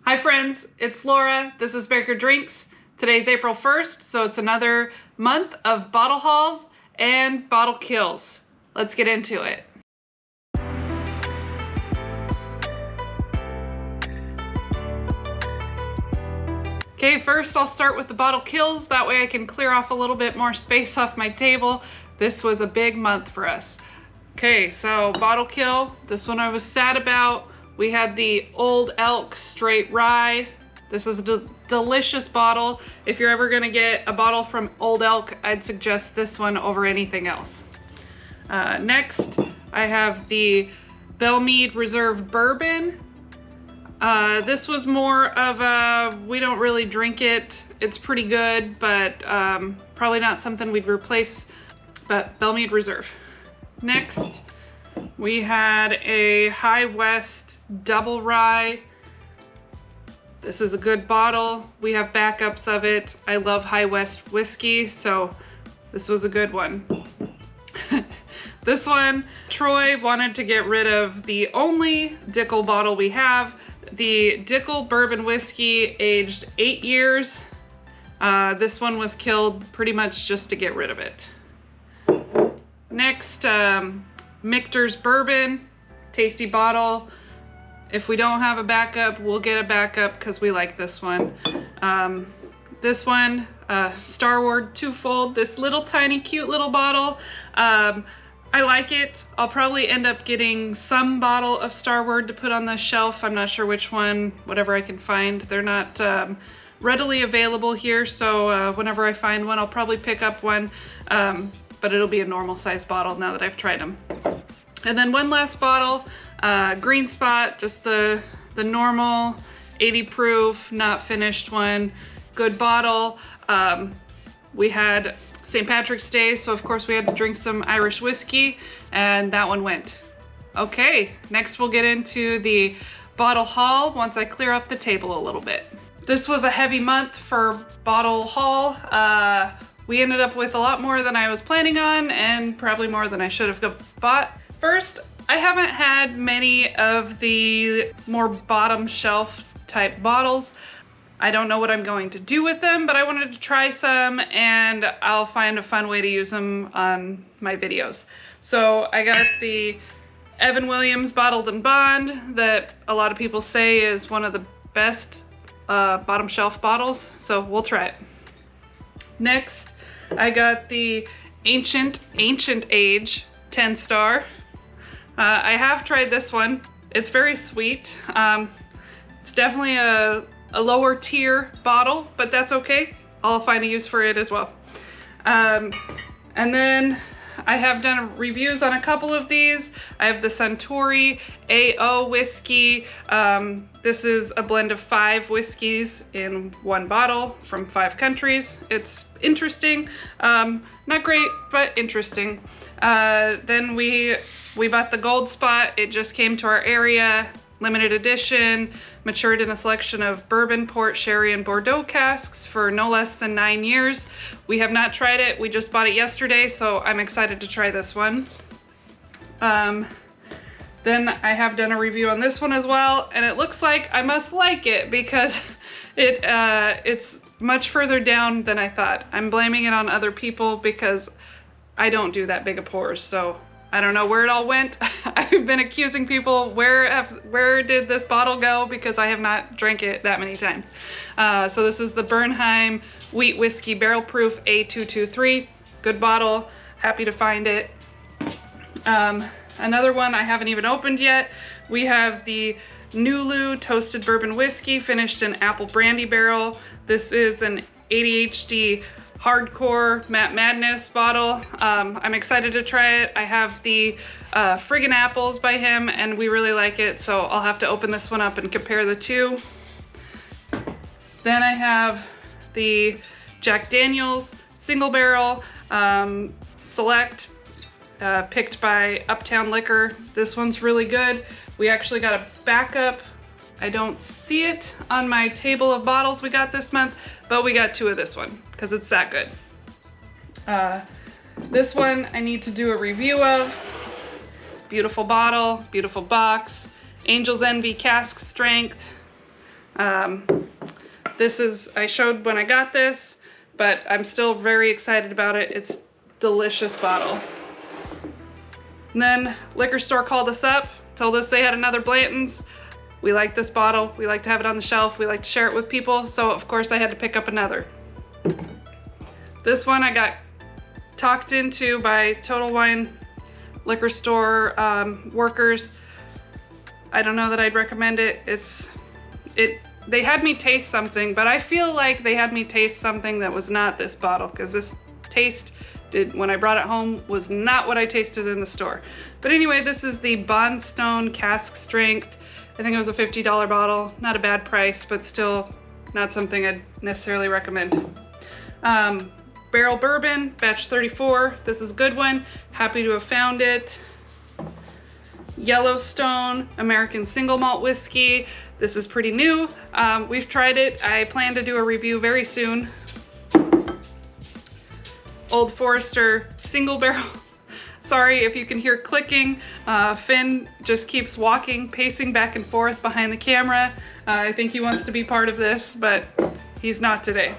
Hi friends, it's Laura. This is Baker Drinks. Today's April 1st, so it's another month of bottle hauls and bottle kills. Let's get into it. Okay, first I'll start with the bottle kills. That way I can clear off a little bit more space off my table. This was a big month for us. Okay, so bottle kill. This one I was sad about. We had the Old Elk Straight Rye. This is a delicious bottle. If you're ever gonna get a bottle from Old Elk, I'd suggest this one over anything else. Next, I have the Bellmead Reserve Bourbon. This was more of a, we don't really drink it. It's pretty good, but probably not something we'd replace, but Bellmead Reserve. Next, we had a High West Double Rye. This is a good bottle. We have backups of it. I love High West whiskey, so this was a good one. This one, Troy wanted to get rid of the only Dickel bottle we have, the Dickel Bourbon Whiskey, aged 8 years. This one was killed pretty much just to get rid of it. Next, Michter's Bourbon, tasty bottle. If we don't have a backup, we'll get a backup because we like this one. This one, Starward Twofold, this little tiny cute little bottle. I like it. I'll probably end up getting some bottle of Starward to put on the shelf. I'm not sure which one, whatever I can find. They're not readily available here, so whenever I find one, I'll probably pick up one, but it'll be a normal size bottle now that I've tried them. And then one last bottle, Green Spot, just the normal 80 proof, not finished one. Good bottle. We had St. Patrick's Day, so of course we had to drink some Irish whiskey, and that one went. Okay, next we'll get into the bottle haul once I clear up the table a little bit. This was a heavy month for bottle haul. We ended up with a lot more than I was planning on, and probably more than I should have bought. First, I haven't had many of the more bottom shelf type bottles. I don't know what I'm going to do with them, but I wanted to try some, and I'll find a fun way to use them on my videos. So I got the Evan Williams Bottled and Bond that a lot of people say is one of the best bottom shelf bottles, so we'll try it. Next, I got the Ancient Age 10 Star. I have tried this one. It's very sweet. It's definitely a lower tier bottle, but that's okay. I'll find a use for it as well. And then I have done reviews on a couple of these. I have the Suntory AO whiskey. This is a blend of 5 whiskeys in one bottle from 5 countries. It's interesting. Not great, but interesting. Then we bought the Gold Spot. It just came to our area. Limited edition, matured in a selection of bourbon, port, sherry, and Bordeaux casks for no less than 9 years. We have not tried it. We just bought it yesterday, so I'm excited to try this one. Then I have done a review on this one as well, and it looks like I must like it because it's much further down than I thought. I'm blaming it on other people because I don't do that big of pours, so I don't know where it all went. I've been accusing people, where did this bottle go? Because I have not drank it that many times. So this is the Bernheim Wheat Whiskey Barrel Proof A223. Good bottle, happy to find it. Another one I haven't even opened yet. We have the Nulu Toasted Bourbon Whiskey, finished in apple brandy barrel. This is an ADHD Hardcore Matt Madness bottle. I'm excited to try it. I have the Friggin' Apples by him, and we really like it, so I'll have to open this one up and compare the two. Then I have the Jack Daniel's Single Barrel Select, picked by Uptown Liquor. This one's really good. We actually got a backup. I don't see it on my table of bottles we got this month, but we got 2 of this one because it's that good. This one I need to do a review of. Beautiful bottle, beautiful box. Angel's Envy cask strength. This is, I showed when I got this, but I'm still very excited about it. It's delicious bottle. And then liquor store called us up, told us they had another Blanton's. We like this bottle. We like to have it on the shelf. We like to share it with people. So of course I had to pick up another. This one I got talked into by Total Wine liquor store workers. I don't know that I'd recommend it. They had me taste something, but I feel like they had me taste something that was not this bottle, because this taste when I brought it home was not what I tasted in the store. But anyway, this is the Bondstone cask strength. I think it was a $50 bottle. Not a bad price, but still not something I'd necessarily recommend. Barrel bourbon, batch 34. This is a good one. Happy to have found it. Yellowstone American single malt whiskey. This is pretty new. We've tried it. I plan to do a review very soon. Old Forester single barrel. Sorry if you can hear clicking. Finn just keeps walking, pacing back and forth behind the camera. I think he wants to be part of this, but he's not today.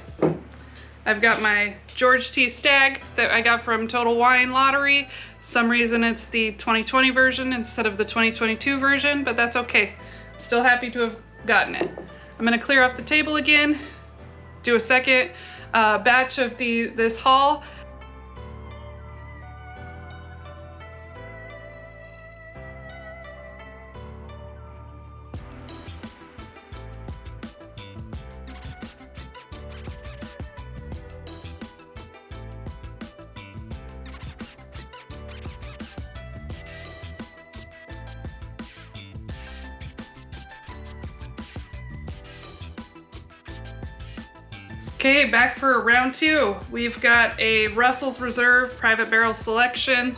I've got my George T. Stagg that I got from Total Wine Lottery. Some reason it's the 2020 version instead of the 2022 version, but that's okay. I'm still happy to have gotten it. I'm gonna clear off the table again, do a second batch of this haul. Okay, back for round two. We've got a Russell's Reserve Private Barrel Selection.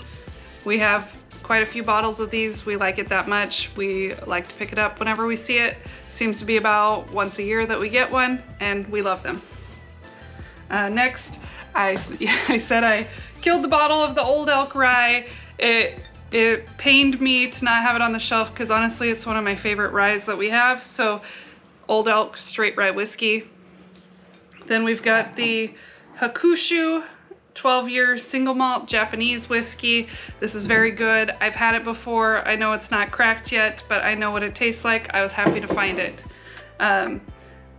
We have quite a few bottles of these. We like it that much. We like to pick it up whenever we see it. Seems to be about once a year that we get one, and we love them. Next, I said I killed the bottle of the Old Elk Rye. It pained me to not have it on the shelf because honestly it's one of my favorite ryes that we have. So Old Elk Straight Rye Whiskey. Then we've got the Hakushu 12-year single malt Japanese whiskey. This is very good. I've had it before. I know it's not cracked yet, but I know what it tastes like. I was happy to find it.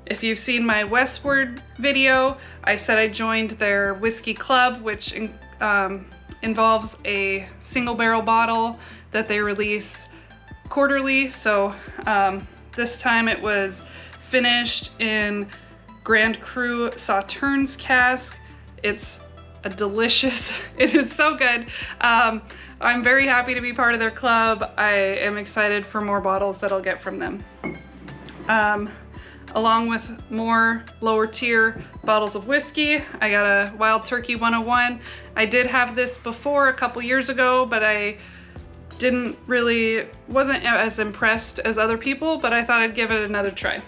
If you've seen my Westward video, I said I joined their whiskey club, which involves a single barrel bottle that they release quarterly. So this time it was finished in Grand Cru Sauternes cask. It's a delicious, it is so good. I'm very happy to be part of their club. I am excited for more bottles that I'll get from them. Along with more lower tier bottles of whiskey, I got a Wild Turkey 101. I did have this before a couple years ago, but I wasn't as impressed as other people, but I thought I'd give it another try.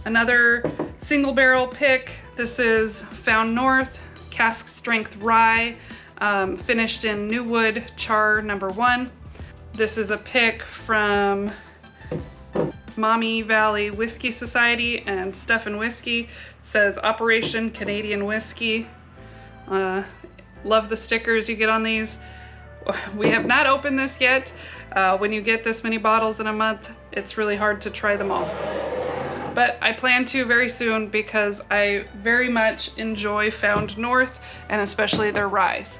Another single barrel pick. This is Found North cask strength rye, finished in New Wood Char number 1. This is a pick from Mommy Valley Whiskey Society and Stuff and Whiskey. It says Operation Canadian Whiskey. Love the stickers you get on these. We have not opened this yet. When you get this many bottles in a month, it's really hard to try them all. But I plan to very soon because I very much enjoy Found North and especially their ryes.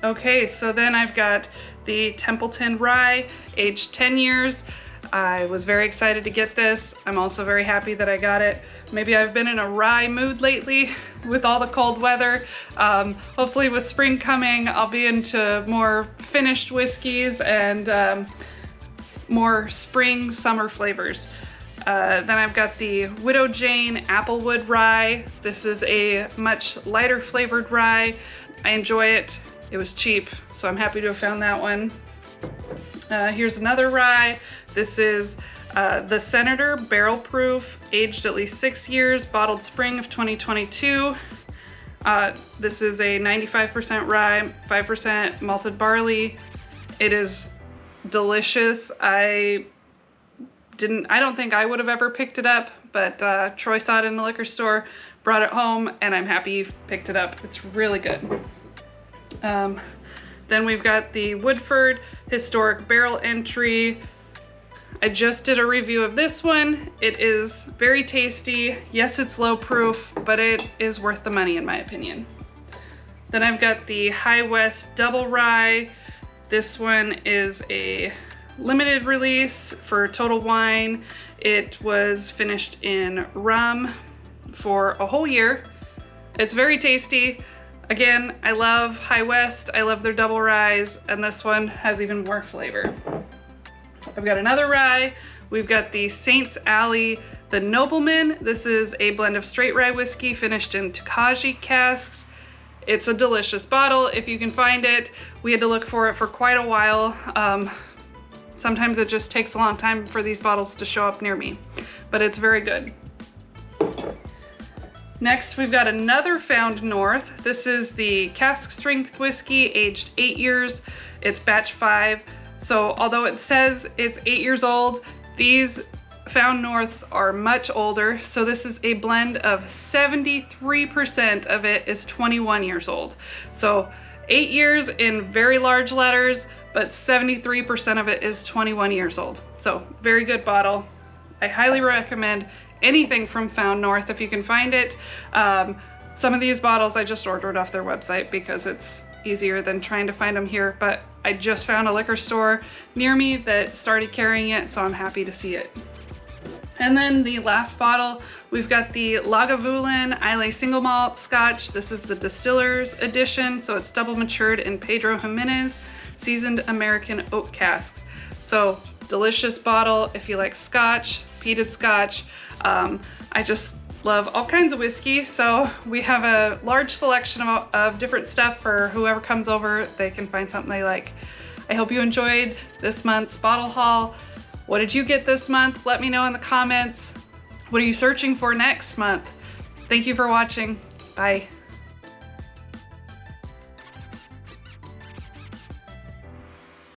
Okay, so then I've got the Templeton Rye, aged 10 years. I was very excited to get this. I'm also very happy that I got it. Maybe I've been in a rye mood lately with all the cold weather. Hopefully with spring coming, I'll be into more finished whiskeys and more spring summer flavors. Then I've got the Widow Jane Applewood Rye. This is a much lighter flavored rye. I enjoy it. It was cheap, so I'm happy to have found that one. Here's another rye. This is the Senator Barrel Proof, aged at least 6 years, bottled spring of 2022. This is a 95% rye, 5% malted barley. It is delicious. I I don't think I would have ever picked it up, but Troy saw it in the liquor store, brought it home, and I'm happy he picked it up. It's really good. Then we've got the Woodford Historic Barrel Entry. I just did a review of this one. It is very tasty. Yes, it's low proof, but it is worth the money in my opinion. Then I've got the High West Double Rye. This one is a limited release for Total Wine. It was finished in rum for a whole year. It's very tasty. Again, I love High West. I love their double ryes, and this one has even more flavor. I've got another rye. We've got the Saints Alley, the Nobleman. This is a blend of straight rye whiskey finished in Tokaji casks. It's a delicious bottle if you can find it. We had to look for it for quite a while. Sometimes it just takes a long time for these bottles to show up near me, but it's very good. Next, we've got another Found North. This is the cask strength whiskey, aged 8 years. It's batch 5. So although it says it's 8 years old, these Found Norths are much older. So this is a blend of 73% of it is 21 years old. So 8 years in very large letters, but 73% of it is 21 years old. So very good bottle. I highly recommend anything from Found North if you can find it. Some of these bottles I just ordered off their website because it's easier than trying to find them here, but I just found a liquor store near me that started carrying it, so I'm happy to see it. And then the last bottle, we've got the Lagavulin Islay Single Malt Scotch. This is the Distiller's Edition, so it's double matured in Pedro Jimenez seasoned American oak casks. So delicious bottle if you like Scotch, peated Scotch. I just love all kinds of whiskey, so we have a large selection of different stuff for whoever comes over. They can find something they like. I hope you enjoyed this month's bottle haul. What did you get this month? Let me know in the comments. What are you searching for next month? Thank you for watching. Bye.